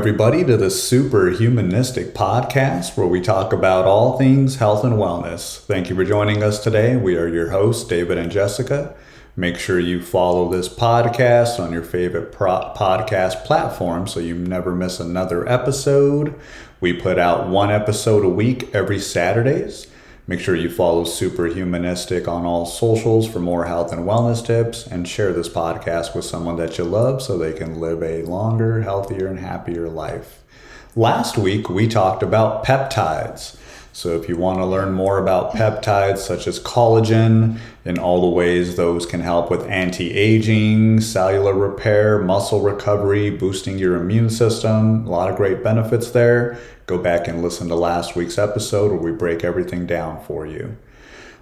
everybody, to the Super Humanistic podcast, where we talk about all things health and wellness. Thank you for joining us today. We are your hosts, David and Jessica. Make sure you follow this podcast on your favorite podcast platform so you never miss another episode. We put out one episode a week every Saturdays. Make sure you follow Super Humanistic on all socials for more health and wellness tips, and share this podcast with someone that you love so they can live a longer, healthier, and happier life. Last week, we talked about peptides. So if you want to learn more about peptides such as collagen and all the ways those can help with anti-aging, cellular repair, muscle recovery, boosting your immune system, a lot of great benefits there. Go back and listen to last week's episode where we break everything down for you.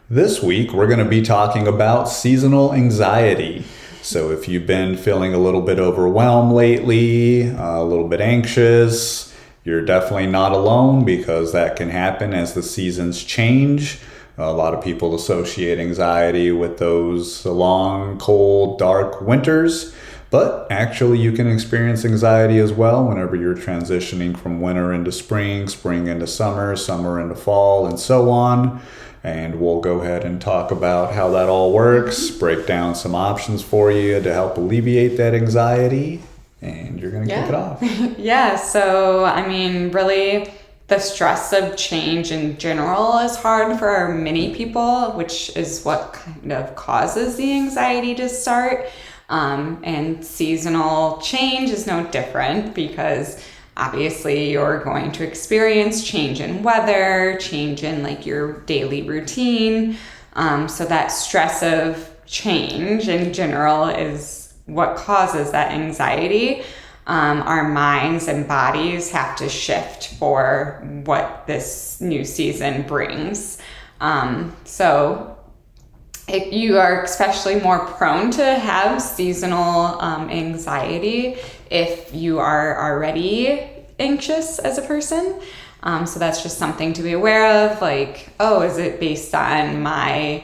This week, we're going to be talking about seasonal anxiety. So if you've been feeling a little bit overwhelmed lately, a little bit anxious, you're definitely not alone, because that can happen as the seasons change. A lot of people associate anxiety with those long, cold, dark winters. But actually, you can experience anxiety as well whenever you're transitioning from winter into spring, spring into summer, summer into fall, and so on. And we'll go ahead and talk about how that all works, break down some options for you to help alleviate that anxiety. And you're going to kick it off. Yeah, so, really, the stress of change in general is hard for many people, which is what kind of causes the anxiety to start. And seasonal change is no different, because obviously you're going to experience change in weather, change in your daily routine. So that stress of change in general is what causes that anxiety. Our minds and bodies have to shift for what this new season brings. You are especially more prone to have seasonal anxiety if you are already anxious as a person. So that's just something to be aware of. Is it based on my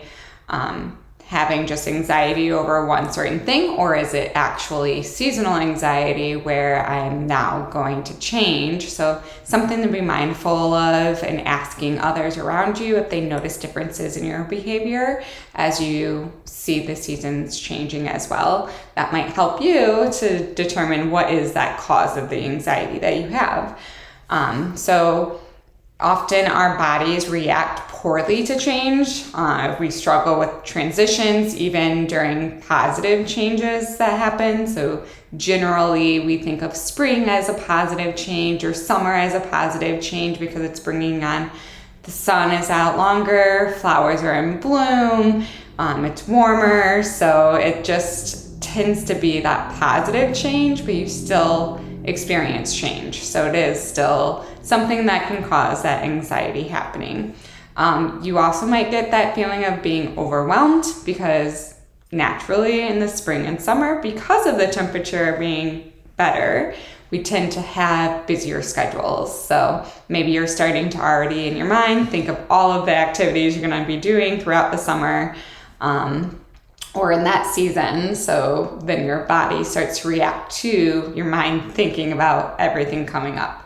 having just anxiety over one certain thing, or is it actually seasonal anxiety where I'm now going to change? So something to be mindful of, and asking others around you if they notice differences in your behavior as you see the seasons changing as well. That might help you to determine what is that cause of the anxiety that you have. So often our bodies react poorly to change. We struggle with transitions even during positive changes that happen. So generally we think of spring as a positive change, or summer as a positive change, because it's bringing on, the sun is out longer, flowers are in bloom, it's warmer. So it just tends to be that positive change, but you still experience change. So it is still something that can cause that anxiety happening. You also might get that feeling of being overwhelmed, because naturally in the spring and summer, because of the temperature being better, we tend to have busier schedules. So maybe you're starting to already in your mind think of all of the activities you're going to be doing throughout the summer, or in that season. So then your body starts to react to your mind thinking about everything coming up.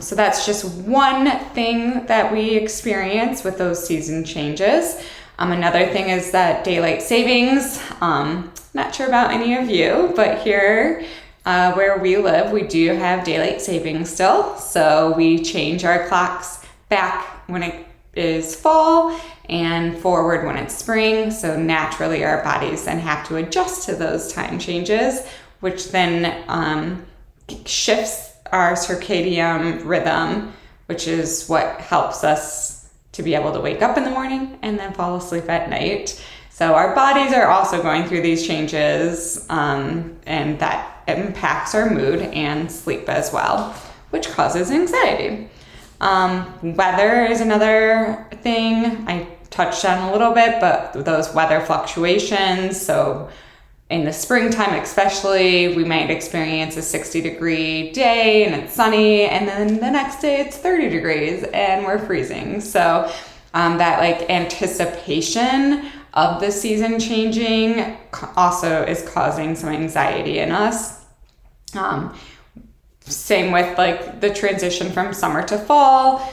So that's just one thing that we experience with those season changes. Another thing is that daylight savings. Not sure about any of you, but here where we live, we do have daylight savings still. So we change our clocks back when it is fall and forward when it's spring. So naturally our bodies then have to adjust to those time changes, which then shifts our circadian rhythm, which is what helps us to be able to wake up in the morning and then fall asleep at night. So our bodies are also going through these changes, and that impacts our mood and sleep as well, which causes anxiety. Weather is another thing I touched on a little bit, but those weather fluctuations. So in the springtime especially, we might experience a 60-degree day and it's sunny, and then the next day it's 30 degrees and we're freezing. So that anticipation of the season changing also is causing some anxiety in us. Same with like the transition from summer to fall.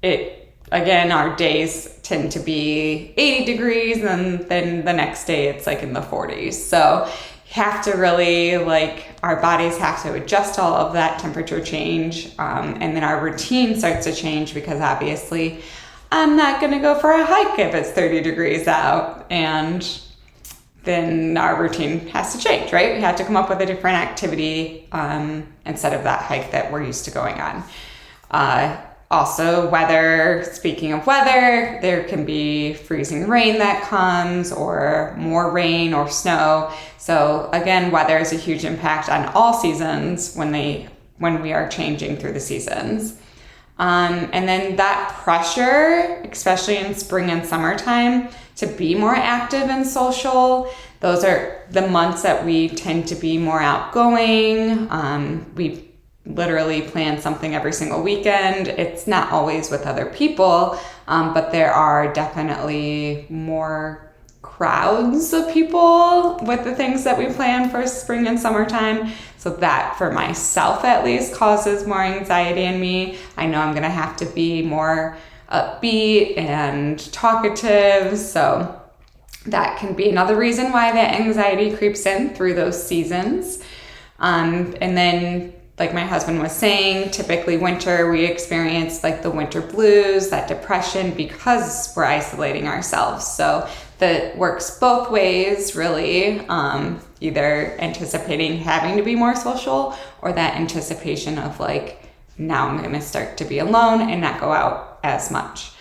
Again, our days tend to be 80 degrees, and then the next day it's like in the 40s. So have to really, like, our bodies have to adjust all of that temperature change. And then our routine starts to change, because obviously I'm not going to go for a hike if it's 30 degrees out. And then our routine has to change, right? We have to come up with a different activity instead of that hike that we're used to going on. Also, weather, speaking of weather, there can be freezing rain that comes, or more rain or snow. So again, weather is a huge impact on all seasons when we are changing through the seasons. And then that pressure, especially in spring and summertime, to be more active and social. Those are the months that we tend to be more outgoing. We literally plan something every single weekend. It's not always with other people, but there are definitely more crowds of people with the things that we plan for spring and summertime. So that, for myself at least, causes more anxiety in me. I know I'm going to have to be more upbeat and talkative. So that can be another reason why that anxiety creeps in through those seasons. And then, like my husband was saying, typically winter, we experience like the winter blues, that depression, because we're isolating ourselves. So that works both ways, really. Either anticipating having to be more social, or that anticipation of like, now I'm going to start to be alone and not go out as much.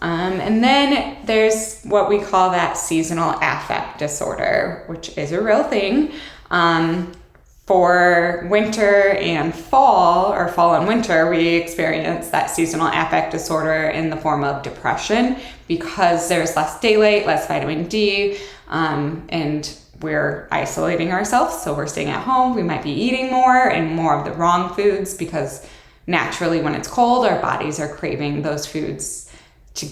And then there's what we call that seasonal affect disorder, which is a real thing. For winter and fall, or fall and winter, we experience that seasonal affect disorder in the form of depression, because there's less daylight, less vitamin D, and we're isolating ourselves. So we're staying at home. We might be eating more and more of the wrong foods, because naturally when it's cold, our bodies are craving those foods to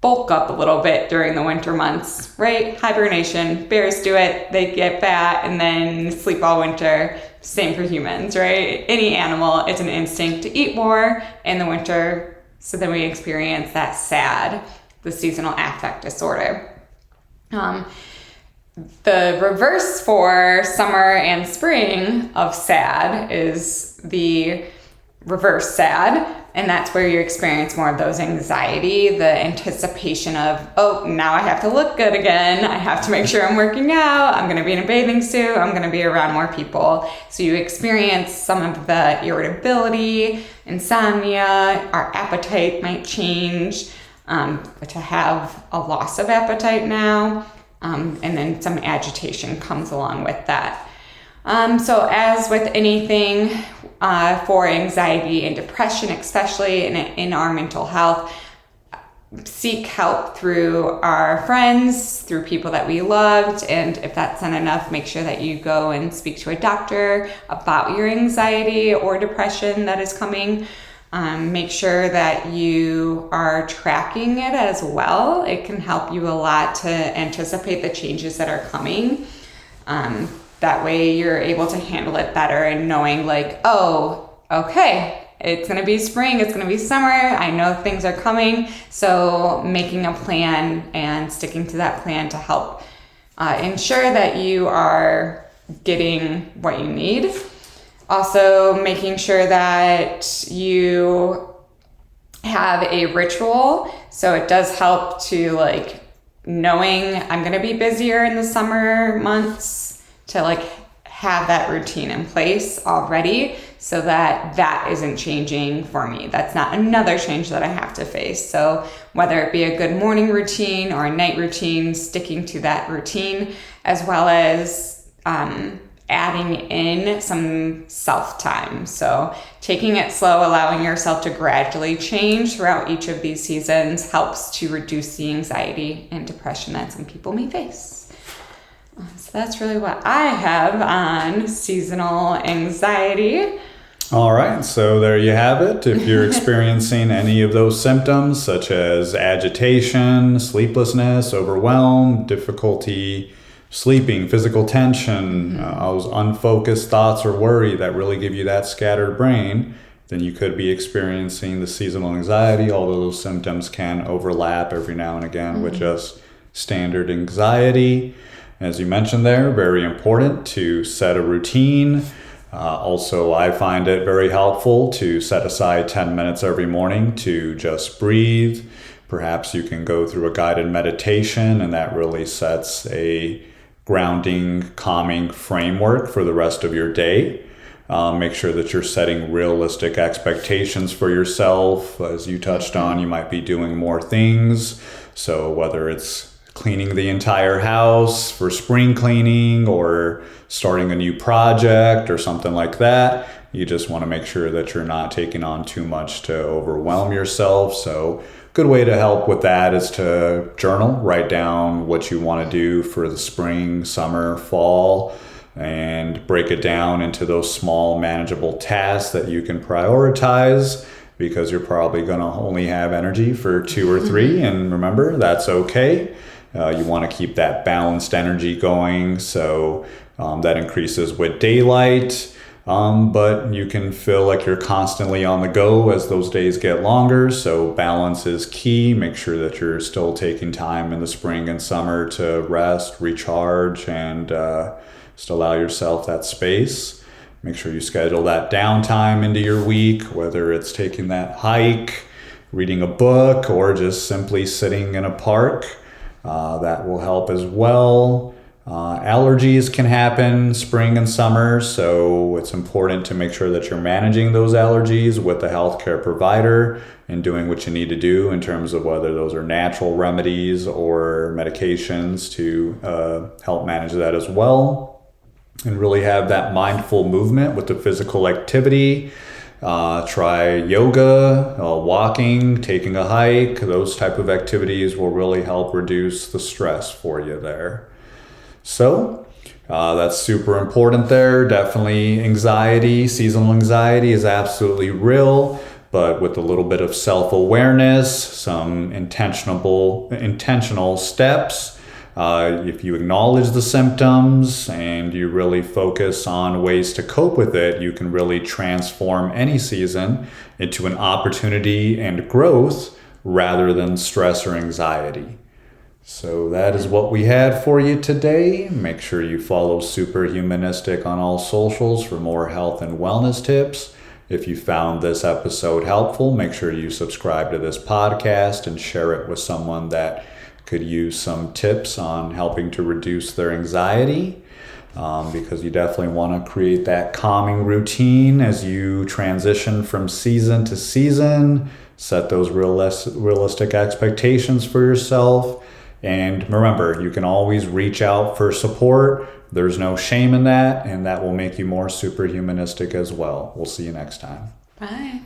bulk up a little bit during the winter months, right? Hibernation, bears do it, they get fat and then sleep all winter. Same for humans, right? Any animal, it's an instinct to eat more in the winter. So then we experience that SAD, the seasonal affect disorder. The reverse for summer and spring of SAD is the reverse SAD. And that's where you experience more of those anxiety, the anticipation of, oh, now I have to look good again. I have to make sure I'm working out. I'm going to be in a bathing suit. I'm going to be around more people. So you experience some of the irritability, insomnia. Our appetite might change to have a loss of appetite now. And then some agitation comes along with that. So as with anything, for anxiety and depression, especially in our mental health, seek help through our friends, through people that we loved. And if that's not enough, make sure that you go and speak to a doctor about your anxiety or depression that is coming. Make sure that you are tracking it as well. It can help you a lot to anticipate the changes that are coming. That way you're able to handle it better, and knowing like, oh, okay, it's going to be spring, it's going to be summer, I know things are coming. So making a plan and sticking to that plan to help ensure that you are getting what you need. Also making sure that you have a ritual. So it does help to like knowing I'm going to be busier in the summer months, to like have that routine in place already, so that that isn't changing for me. That's not another change that I have to face. So whether it be a good morning routine or a night routine, sticking to that routine, as well as adding in some self-time. So taking it slow, allowing yourself to gradually change throughout each of these seasons helps to reduce the anxiety and depression that some people may face. So that's really what I have on seasonal anxiety. All right, so there you have it. If you're experiencing any of those symptoms, such as agitation, sleeplessness, overwhelm, difficulty sleeping, physical tension, those unfocused thoughts or worry that really give you that scattered brain, then you could be experiencing the seasonal anxiety, although those symptoms can overlap every now and again with just standard anxiety. As you mentioned there, very important to set a routine. Also, I find it very helpful to set aside 10 minutes every morning to just breathe. Perhaps you can go through a guided meditation, and that really sets a grounding, calming framework for the rest of your day. Make sure that you're setting realistic expectations for yourself. As you touched on, you might be doing more things. So whether it's cleaning the entire house for spring cleaning or starting a new project or something like that, you just want to make sure that you're not taking on too much to overwhelm yourself. So good way to help with that is to journal, write down what you want to do for the spring, summer, fall, and break it down into those small manageable tasks that you can prioritize, because you're probably going to only have energy for 2 or 3. And remember, that's okay. You want to keep that balanced energy going, so that increases with daylight, but you can feel like you're constantly on the go as those days get longer. So balance is key. Make sure that you're still taking time in the spring and summer to rest, recharge, and just allow yourself that space. Make sure you schedule that downtime into your week, whether it's taking that hike, reading a book, or just simply sitting in a park. That will help as well. Allergies can happen spring and summer, so it's important to make sure that you're managing those allergies with the healthcare provider and doing what you need to do in terms of whether those are natural remedies or medications to help manage that as well. And really have that mindful movement with the physical activity. Try yoga, walking, taking a hike. Those type of activities will really help reduce the stress for you there. So that's super important there. Definitely anxiety, seasonal anxiety is absolutely real, but with a little bit of self-awareness, some intentional steps. If you acknowledge the symptoms and you really focus on ways to cope with it, you can really transform any season into an opportunity and growth rather than stress or anxiety. So that is what we had for you today. Make sure you follow Superhumanistic on all socials for more health and wellness tips. If you found this episode helpful, make sure you subscribe to this podcast and share it with someone that could use some tips on helping to reduce their anxiety, because you definitely want to create that calming routine as you transition from season to season. Set those realistic expectations for yourself. And remember, you can always reach out for support. There's no shame in that, and that will make you more superhumanistic as well. We'll see you next time. Bye.